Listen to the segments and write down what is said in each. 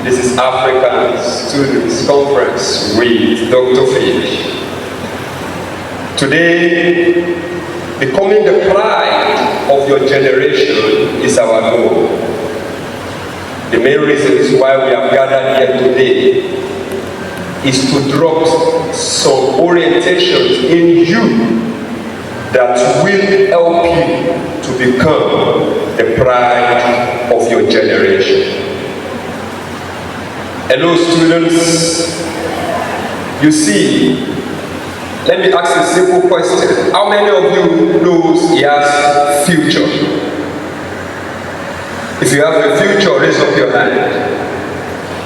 This is African Students Conference with Dr. Fish. Today, becoming the pride of your generation is our goal. The main reasons why we have gathered here today is to drop some orientations in you that will help you to become the pride of your generation. Hello students, you see, let me ask a simple question. How many of you knows he has future? If you have a future, raise up your hand.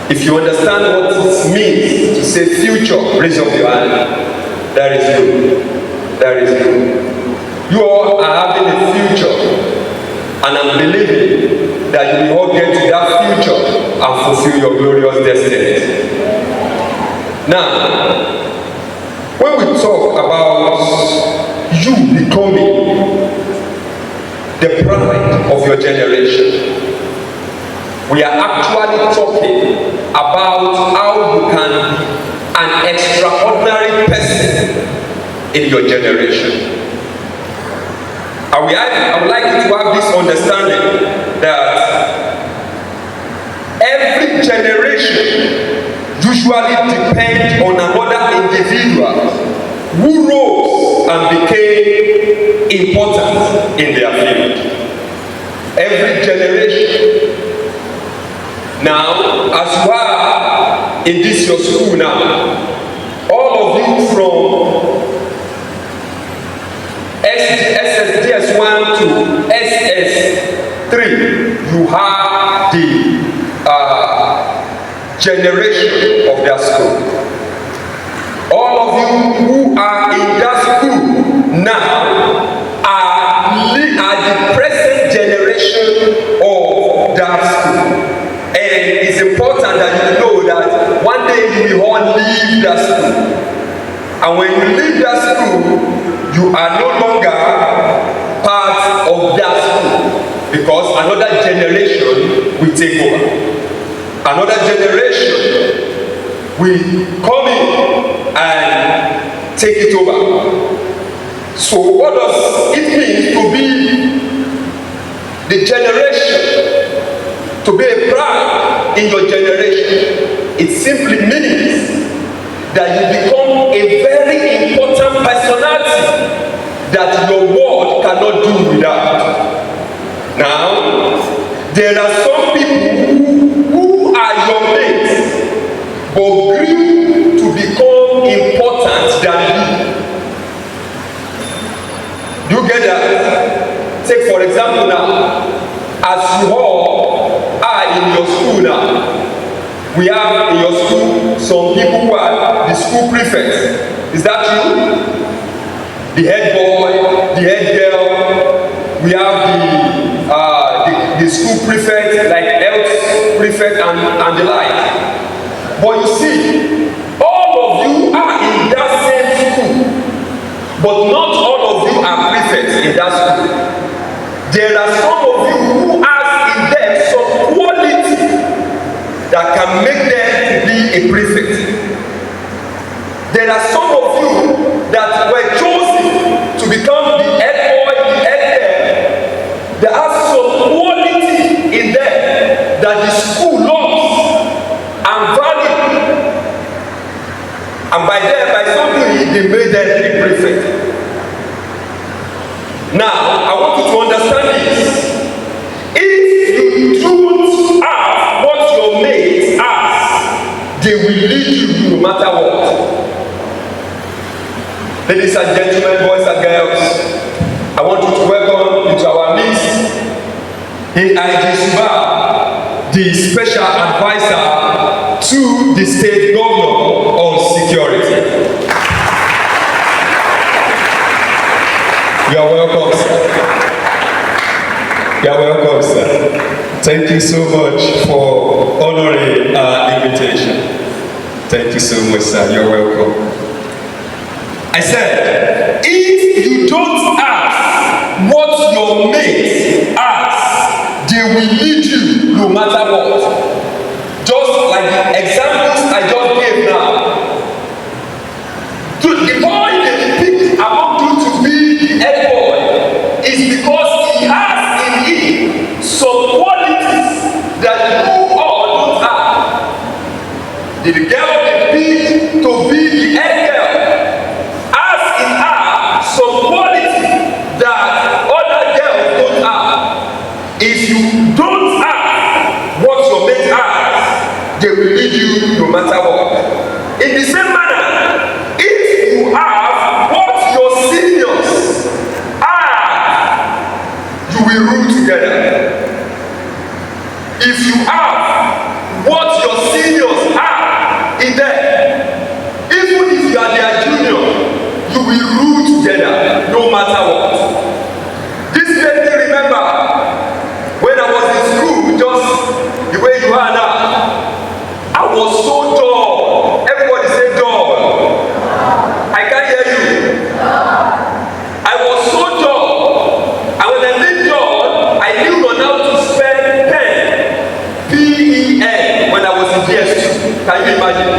If you understand what it means to say future, raise up your hand. That is good. That is good. You all are having a future, and I'm believing that you will all get to that future and fulfill your glorious destiny. Now, when we talk about you becoming the pride of your generation, we are actually talking about how you can be an extraordinary person in your generation. I would like you to have this understanding that every generation usually depends on another individual who rose and became important in their field. Every generation. Now, as you are in this your school now, all of you from SS1 to SS3, you have the generation of that school. All of you who are in that school now are the present generation of that school. And it's important that you know that one day you will all leave that school. And when you leave that school, you are no longer part of that school because another generation will take over. Another generation will come in and take it over. So what does it mean to be the generation, to be a pride in your generation? It simply means that you become a very important personality that your world cannot do without. Now, there are some people who are your mates but grew to become important than you. Do you get that? Take for example now, as you all are in your school now, we have in your school some people who are the school prefects. Is that you? The head boy, the head girl. We have the school prefect, like health prefect and the like. But you see, all of you are in that same school, but not all of you are prefects in that school. There are some of you who have in them some quality that can make them to be a prefect. There are some of you that were chosen to become the head boy, the head girl. There are some quality in them that the school loves and values. And by so doing, they made them a prefect. Now, I want you to understand this. If you don't have what your mates have, they will lead you no matter what. Ladies and gentlemen, boys and girls, I want you to welcome into our midst AIG Suba, the special advisor to the state governor on security. You are welcome, sir. You are welcome, sir. Thank you so much for honoring our invitation. Thank you so much, sir. You're welcome. I said, if you don't ask what your mates ask, they will lead you no matter what. Just like examples I just gave now. The boy they picked among you to be the head boy is because he has in him some qualities that you all don't have. The girl they picked to be the head girl has in her some qualities that other girls don't have. If you don't have what your mate has, they will lead you no matter what. In the same manner, if you have what your seniors have, you will rule together. If you have what your seniors have in them, even if you are their junior, you will rule together no matter what. This made me remember when I was in school, just the way you are now. I was so dull. Everybody say dull. I can't hear you. I was so dull. And when I did dull, I knew on how to spell pen. P-E-N when I was in GS2. Can you imagine?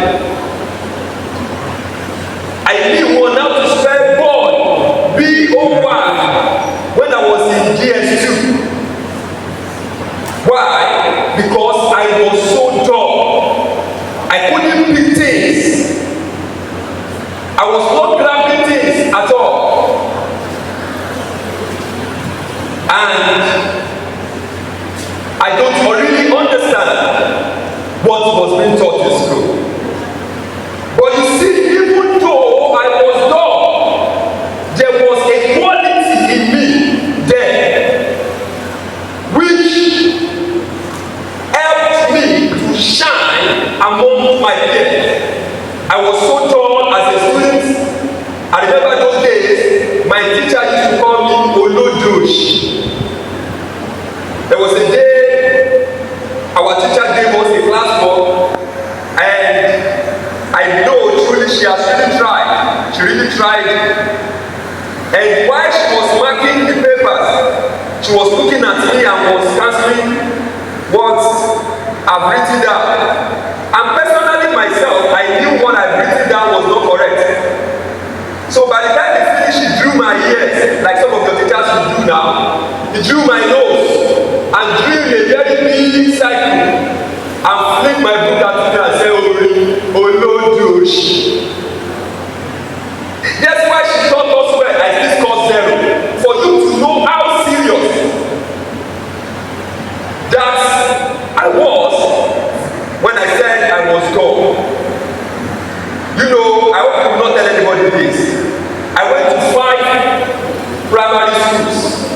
I knew on how to spell ball. B-O-Y when I was in GS2. Why? Because I was so dull. I couldn't pick things. I was not grabbing things at all. And I don't really understand what was being taught in school. But you see, even though I was dull, there was a quality in me there which helped me to shine among my peers. I was so tall as a student. I remember those days, my teacher used to call me Olodosh. There was a day our teacher gave us a class work, and I know truly she has really tried. She really tried. And while she was marking the papers, she was looking at me and was cancelling what I've written down. And personally myself, I knew what I've written down was not correct. So by the time they finished, she drew my ears, like some of the teachers will do now. He drew my nose and drew a very big cycle and flicked my book at me and said, Olodosh. That's why she taught us well, I still scored 0. For you to know how serious that I was when I said I was dull. You know, I hope you will not tell anybody this. I went to 5 primary schools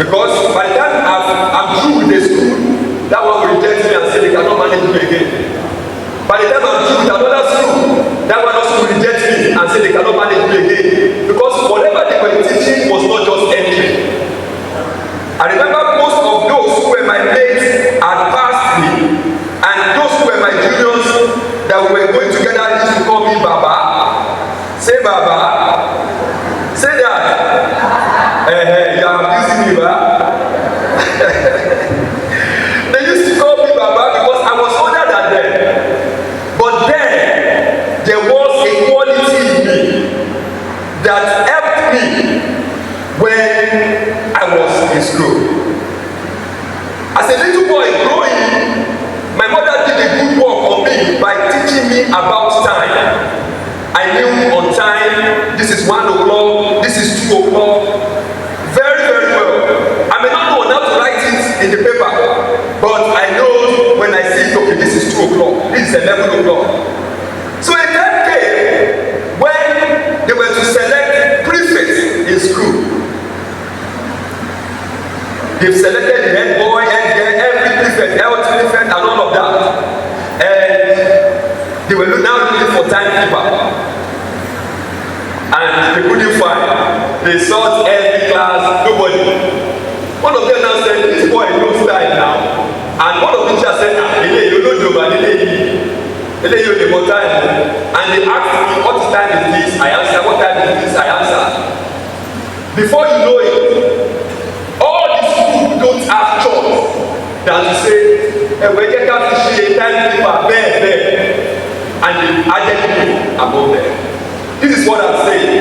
because by the time I'm through with the school, that one will reject me and say they cannot manage me again. By the time I'm through with another school, that one also will reject me and say they cannot manage me again because whatever they were teaching was not just entry. I remember most of those who were my mates had passed me, and those who were my juniors that we were going together used to call me Baba. Say Baba. Say that. You are abusing me, Baba. They used to call me Baba because I was older than them. But then there was a quality in me that helped me when I was in school. As a little boy growing, my mother did a good work on me by teaching me about time. I knew on time, this is 1 o'clock, this is 2 o'clock. Very, very well. I may not know how to write it in the paper, but I know when I see it, okay, this is 2 o'clock, this is 11 o'clock. So a time came when they were to select prefects in school. They've selected the head boy, head girl, every prefect, health prefect, and all of that. And they were now looking for timekeeper. And they couldn't find. They sought every class, nobody. One of them now said, this boy knows time now. And one of the teachers said, you don't know, but you know time. And they asked me, what time is this? I answered, what time is this? I answered. Before you know it, all these people don't have choice than to say, we get to see a timekeeper there. and the Adegbola above them. This is what I'm saying.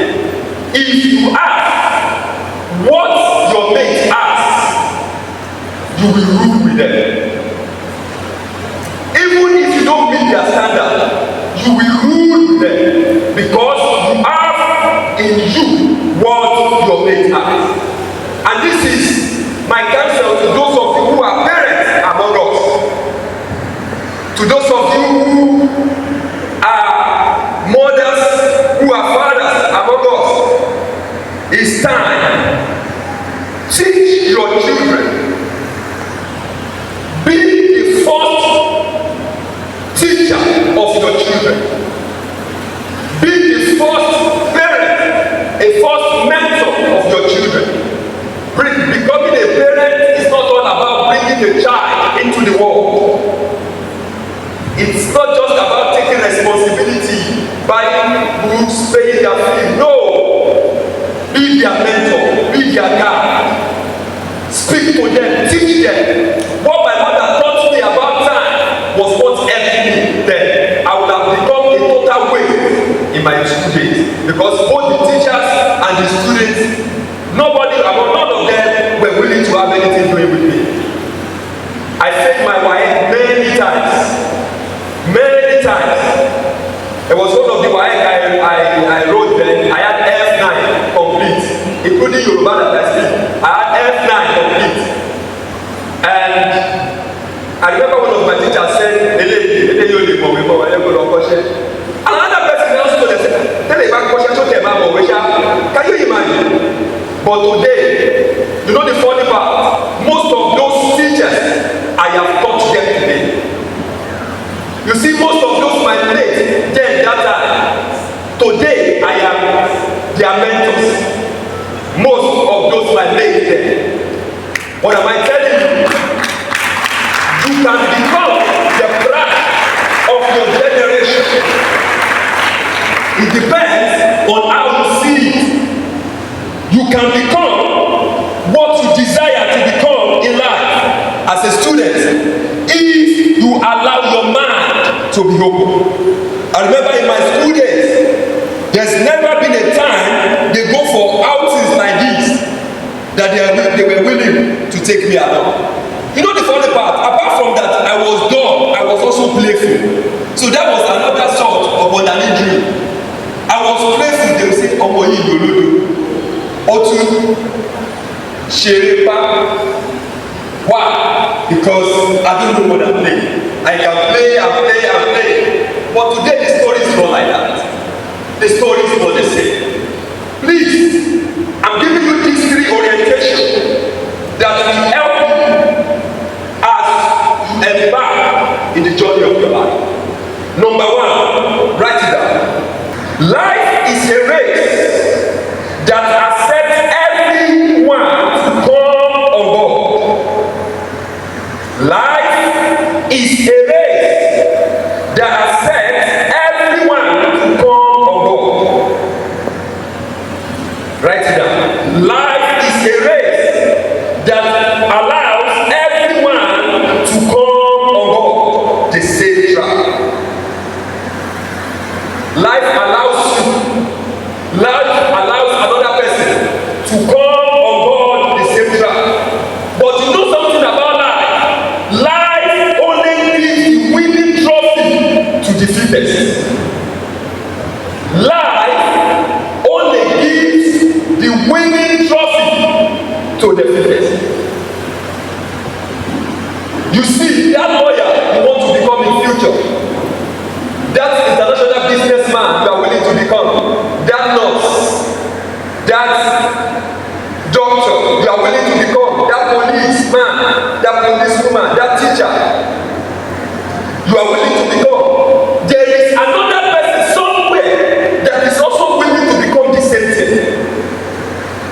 If you ask what your mate asks, you will rule with them. Even if you don't meet their standard, you will rule with them because you have in you what your mate has. And this is my counsel to those of you who are parents among us, to those of you who are mothers, who are fathers among us. It's time. Teach your children. Be the first teacher of your children. Be the first parent, a first mentor of your children. Becoming a parent is not all about bringing a child into the world. It's not just about taking responsibility, buying books, paying their fee. No. Be their mentor, be their guide. Speak to them, teach them. What my mother taught me about time was what helped me then. I would have become a total waste in my 2 days because both the teachers and the students, none of them were willing to have anything doing with me. I said my wife many times. There was one of the wife I wrote then. I had F9 complete, including Yoruba that I speak. I had F9 complete. And I remember one of my teachers said, another person else told us, can you imagine? But today, you know the funny part, most of those teachers, I have taught them today. You see, most of those my mates then that time, today I am their mentors. Most of those my mates then. What am I telling you? You can become the pride of your generation. It depends on how you see it. You can become what you desire to become in life as a student if you allow your mind to be open. I remember in my school days, there's never been a time they go for outings like this that they were willing to take me along. You know the funny part, apart from that, I was dumb, I was also playful. So that was another sort of bodily dream. I was playful, they would say, "Omo yi lolodo." Otu Sherepa. Why? Because I don't know what I'm playing. I can play. But today the story is not like that. The story is not the same. Please, I'm giving you these 3 orientations that will help you as you embark in the journey of your life. Number 1, write it down. Life is a race that accepts everyone to come on board. Life is a race that accepts everyone to come on board. Write it down. Life is a race that allows everyone to come on board the same track. Life allows you. Life allows another person to come on board the same track. But you know something about life? Life only gives the winning trophy to the fittest. Life only gives the winning trophy to the fittest. You see, that lawyer you want to become in future, that international businessman you are willing to become, that nurse, that doctor you are willing to become, that policeman, that policewoman, that teacher you are willing to become. There is another person somewhere that is also willing to become the same thing.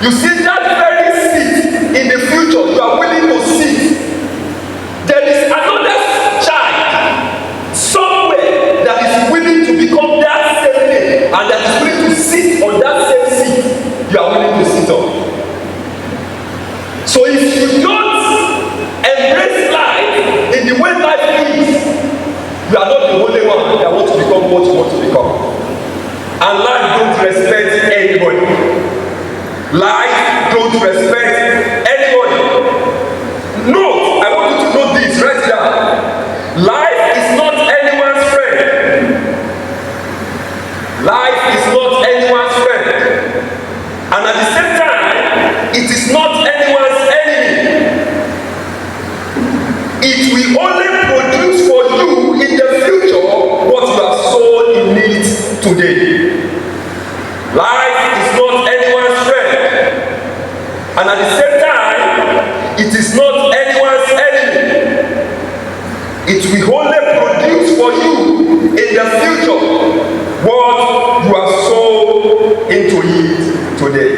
You see that very seat in the future you are willing to sit. There is another child somewhere that is willing to become that same thing and that is willing to sit on that same seat you are willing to sit on. So if you don't embrace life in the way life is, you are not the only one that wants to become become what you want to become. And life don't respect anybody. Life don't respect anybody. No, I want you to know this right now. Life is not anyone's friend. Life is not anyone's friend. And at the same time, it is not anyone's enemy. It will only produce for you in the future what you have sown in it today. Life is not anyone's friend. And at the same time, it is not anyone's enemy. It will only produce for you in the future what you have sown into it today.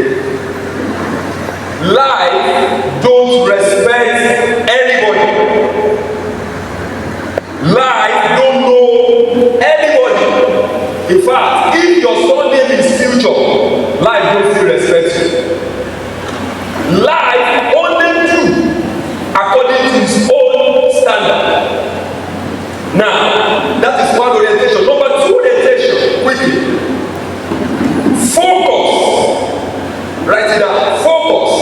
Life don't respect anybody. Life don't know anybody. In fact, if your son name is future, life don't still respect you. Life only do according to his own standard. Now, that is one orientation. Number two orientation, quickly. Focus. Write it down. Focus.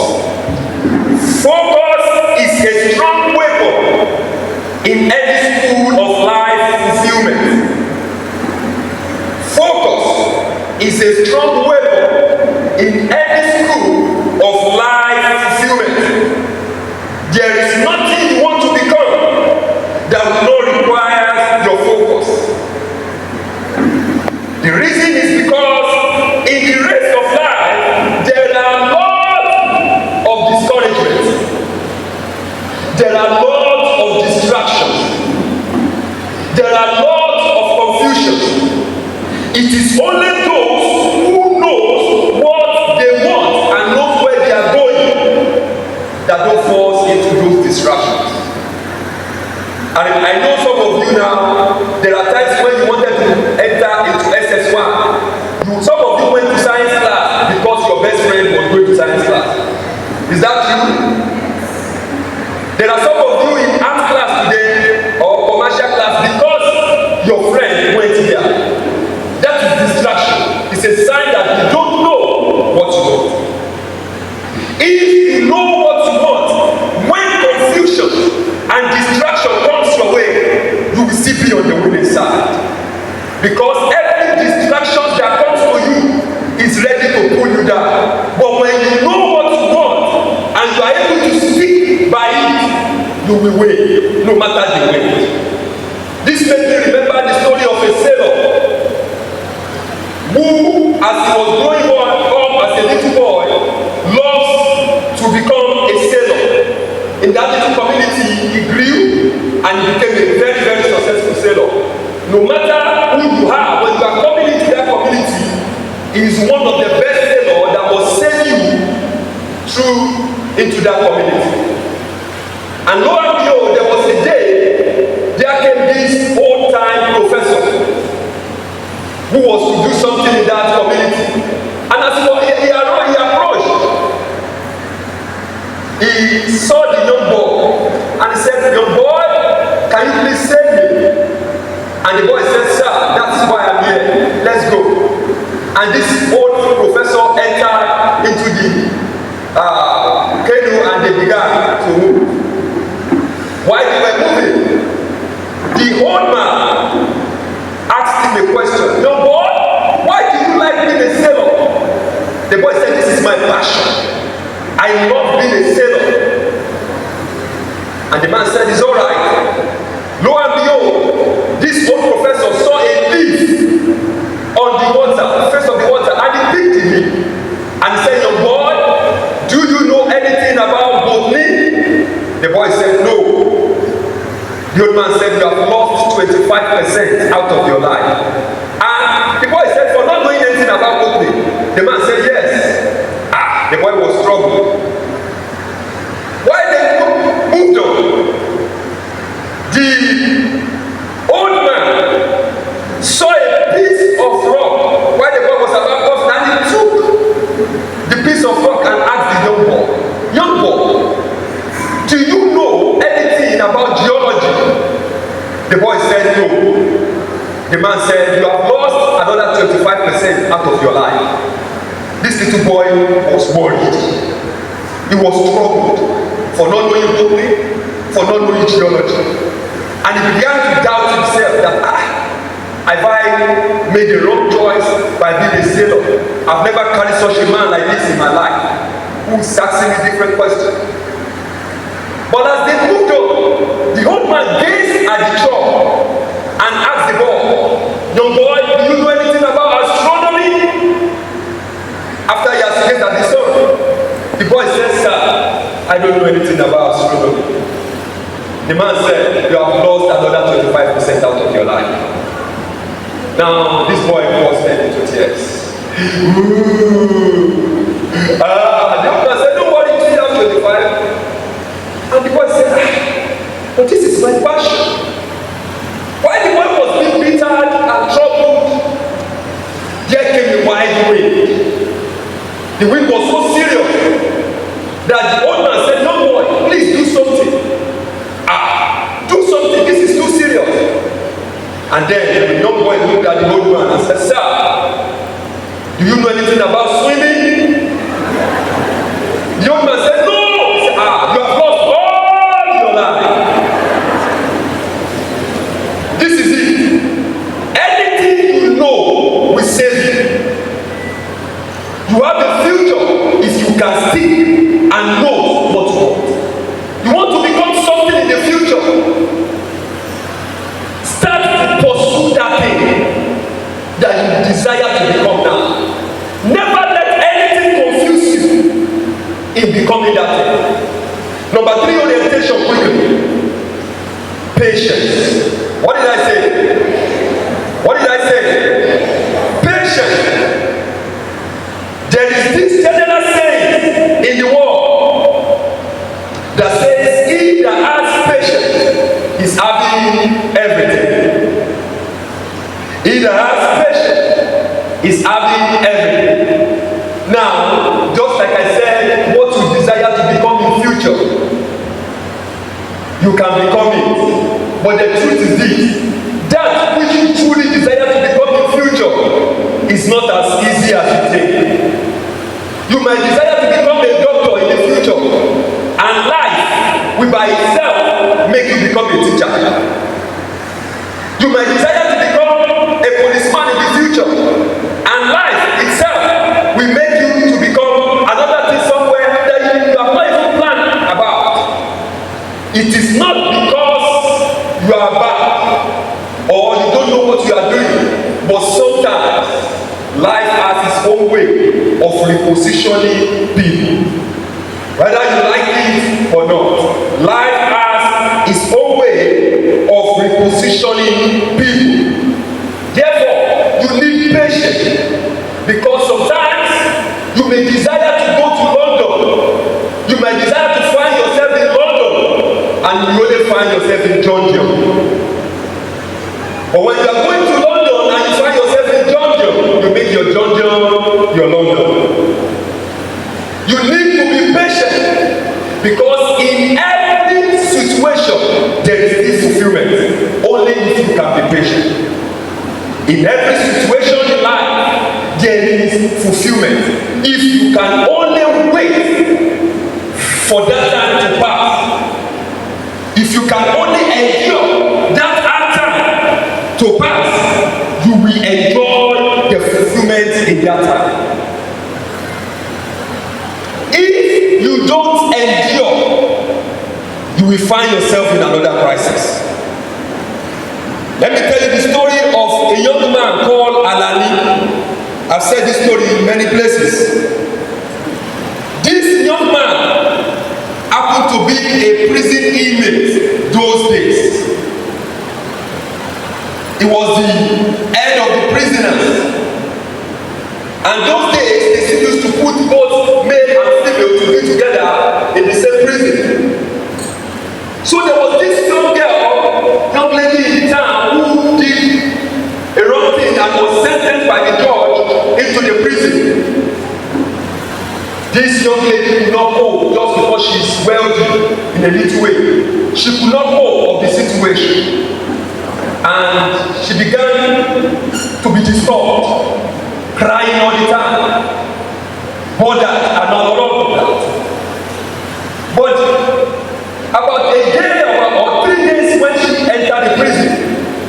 Focus is a strong weapon in any school of life fulfillment. Focus is a strong weapon in any school of life fulfillment. There is nothing you want to become that will not require your focus. The reason is because in the race of life, there are lots of discouragement. There are lots of distractions. There are lots of confusion. It is only those who knows what they want and knows where they are going that don't fall into those distractions. And I know some of you now, there are times when you wanted to enter into SS1. Some of you went to science class because your best friend was going to science class. Is that true? There are some of you in art class today or commercial class because your friend went here. That is distraction. It's a sign that you don't know what you want. If you know what you want, when confusion and distraction comes your way, you will still be on the winning side. Because every distraction that comes to you is ready to pull you down. But when you know what you want and you are able to stick by it, you will win, no matter the way. This makes me remember the story of a sailor who, as he was growing up as a little boy, loves to become a sailor. In that little community, he grew and he became a very, very successful sailor. No matter who you are, when you are coming into that community, he is one of the best sailors that will send you through into that community. And lo and behold, there was a day, there came this old-time professor who was to do something in that community. And as he approached, he saw the young boy and he said, "Young boy, can you please save me?" And the boy said, "Sir, that's why I'm here. Let's go." And this old professor entered into the canoe and they began to move. While they were moving, the old man asked him a question. "Young boy, why do you like being a sailor?" The boy said, "This is my passion. I love being a sailor." And the man said, "It's all right." Lo and behold, this old professor saw a leaf on the water, the face of the water, and he picked it. And he said, "Young boy, do you know anything about botany?" The boy said, "No." The old man said, "You have lost 25% out of your life." And the boy said, "For not knowing anything about botany." The man said, "Yes." The boy was struggling. While they moved on, the old man saw a piece of rock while the boy was about to cross, and he took the piece of rock and asked the young boy, "Young boy, do you know anything about geology?" The boy said, "No." The man said, you have lost another 25% out of your life. This little boy was worried. He was troubled for not knowing botany, for not knowing geology. And he began to doubt himself that, have I made the wrong choice by being a sailor? I've never carried such a man like this in my life, who is asking me different questions. But as they moved on, the old man gazed at the shore and asked the boy, young boy, do you know anything about astronomy? After he has gazed at the sun, the boy said, sir, I don't know anything about astronomy. The man said, you have lost another 25% out of your life. Now, this boy bursted into tears. The young man said, don't worry, you have 25. And the boy said, but this is my passion. While the boy was being bitter and troubled, there came a wide wind. The wind was so serious that the old man said, no boy, please do something. Do something, this is too serious. And then the young boy looked at the old man and said, sir, do you know anything about swimming? The old man said, no. He said, you have lost all your life. This is it. Anything you know will save you. You have a future if you can stick and know what you want. You want to become something in the future. Start to pursue that thing that you desire to become now. Never let anything confuse you in becoming that thing. Number 3, orientation quickly. Patience. What did I say? What did I say? Patience. There is this general saying in the world that says, he that has patience is having everything. He that has patience is having everything. Now, just like I said, what you desire to become in future, you can become it. But the truth is this, that which you truly desire to become in future is not as easy as you think. You might desire to become a doctor in the future, and life will by itself make you become a teacher. You might desire to become a policeman in the future, and life itself will make you to become another thing somewhere that you have not even planned about. It is not because you are bad or you don't know what you are doing, but sometimes life has its own way of repositioning people. Whether you like it or not, life has its own way of repositioning people. Therefore, you need patience, because sometimes you may desire to go to London. You may desire to find yourself in London, and you only find yourself in Georgia. But when you are going to London and you find yourself in Georgia, you make your Georgia your London. You need to be patient, because in every situation there is this fulfillment. Only if you can be patient. In every situation in life there is fulfillment. If you can only wait for that time to pass, if you can only endure that hard time to pass, you will enjoy the fulfillment in that time. If you don't endure, you will find yourself in another crisis. Let me tell you the story of a young man called Alani. I've said this story in many places. This young man happened to be a prison inmate those days. He was the head of the prisoners. And those days, they still used to put both male and female to be together in the same prison. So there was this young lady in the town who did a wrong thing and was sentenced by the judge into the prison. This young lady could not cope just because she's wealthy in a little way. She could not cope of the situation. And she began to be disturbed, crying all the time, bothered and all of that. But about a day or 3 days when she entered the prison,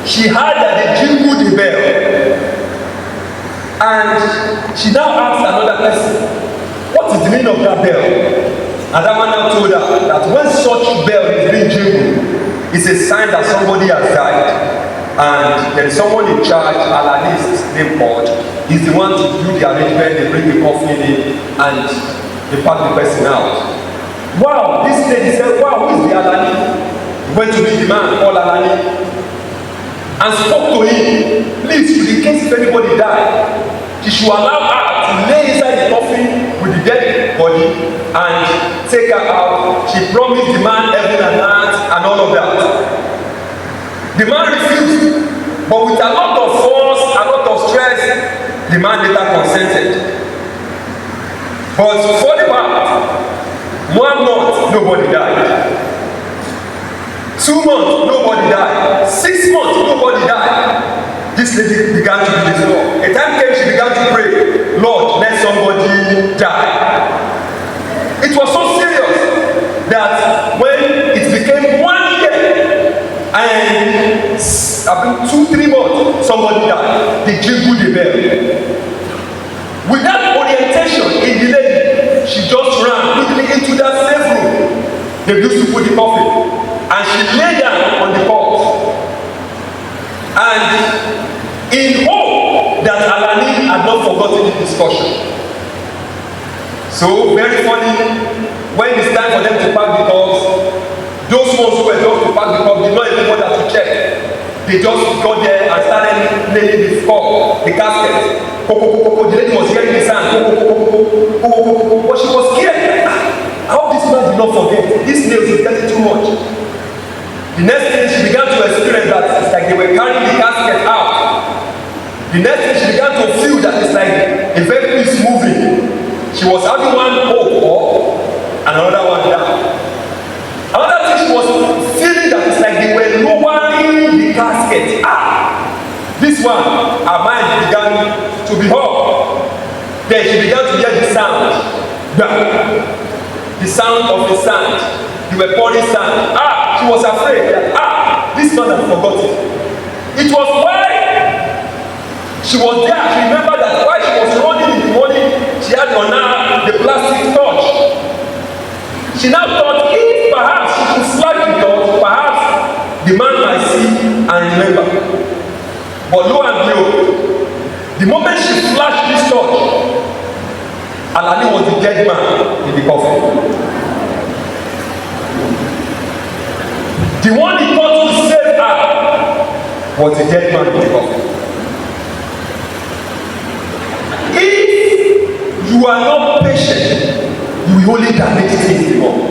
she heard that they jingled the bell. And she now asked another person, what is the meaning of that bell? And that man now told her that when such bell is being jingled, it's a sign that somebody has died. And there is someone in charge, Alanist named Paul. He's the one to do the arrangement, they bring the coffin in, and they pack the person out. Wow, this lady said, wow, who is the Alani? He went to meet the man called Alani and spoke to him. Please, in case if anybody died, she should allow her to lay inside the coffin with the dead body and take her out. She promised the man heaven and earth and all of that. The man refused, but with a lot of force, a lot of stress, the man later consented. But for the fact, 1 month, nobody died. 2 months, nobody died. 6 months, nobody died. This lady began to be disturbed. A time came, she began to pray, Lord, let somebody die. It was so serious that when it became 1 year, and I think 2-3 months, somebody died. They jingled the bell. With that orientation in the lady, she just ran quickly into that safe room they used to put the coffin, and she lay down on the cot. And in hope that Alani had not forgotten the discussion. So very funny, when it's time for them to pack the dogs, those ones who were just to pack the cup did not even bother to check. They just got there and started nailing the cup, the casket. The lady was hearing the sound. But she was scared. I hope this man did not forget. This nails is getting too much. The next thing she began to experience that it's like they were carrying the casket out. The next thing she began to feel that it's like a vehicle is moving. She was having one hope up and another one down. Another thing she was feeling that it's like they were lowering the casket. This one, her mind began to be up. Then she began to hear the sound. The sound of the sand. They were pouring sand. She was afraid that this man had forgotten. It was why she was there. She remembered that while she was running in the morning, she had on her the plastic torch. She now thought if perhaps she could flash the torch, perhaps the man might see and remember. But lo and behold, the moment she flashed this torch, Alani was the dead man in the coffin. The one he thought to save her was the dead man in the coffin. If you are not patient, you will only damage things more.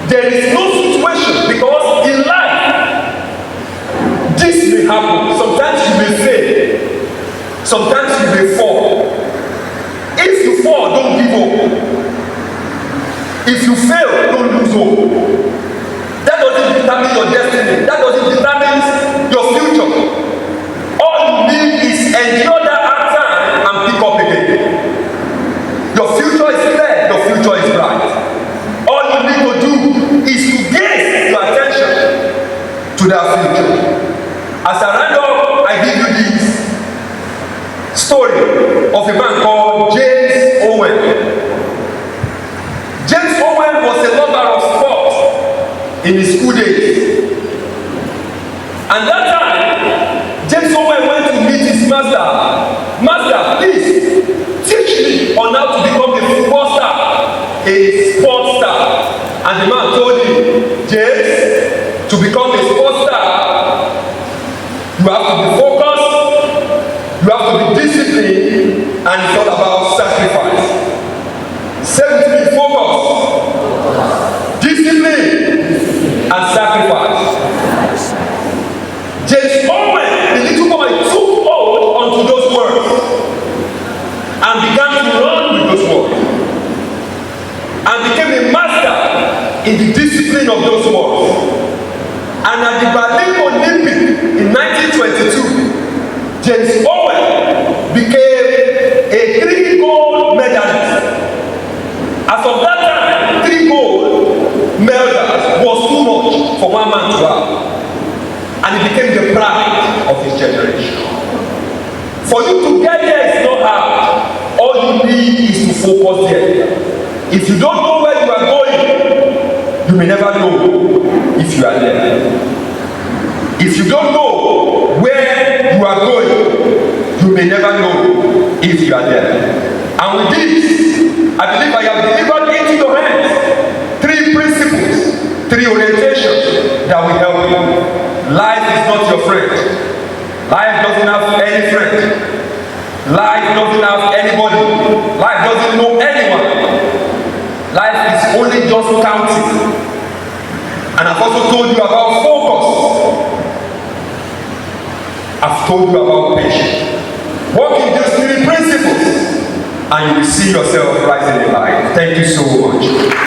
There is no situation because in life, this may happen. Sometimes you may fail. Sometimes you may fall. If you fall, don't give up. If you fail, don't lose hope. That doesn't determine your destiny. That doesn't determine your future. All you need is endure that hard time and pick up again. Your future is clear. Your future is bright. All you need to do is to gaze your attention to that future. As I round up, I give you this story of a man called James Owen. James Owen was a lover of sport in his school days. And that time, James Owen went to meet his master. Master, please teach me on how to become a football star, a sports star. And the man told him, James, to become a sports star, you have to be focused, you have to be disciplined, and it's all about sacrifice. 17 focus, discipline, and sacrifice. James Owen, the little boy, took hold onto those words and began to run with those words and became a master in the discipline of those words. And at the Berlin Olympic in 1922, James of his generation. For you to get there is not hard. All you need is to focus there. If you don't know where you are going, you may never know if you are there. If you don't know where you are going, you may never know if you are there. And with this, I believe I have delivered into your hands 3 principles, 3 orientations that will help you. Life is not your friend. Life doesn't have any friend. Life doesn't have anybody. Life doesn't know anyone. Life is only just counting. And I've also told you about focus. I've told you about patience. Work in these 3 principles and you will see yourself rising in life. Thank you so much.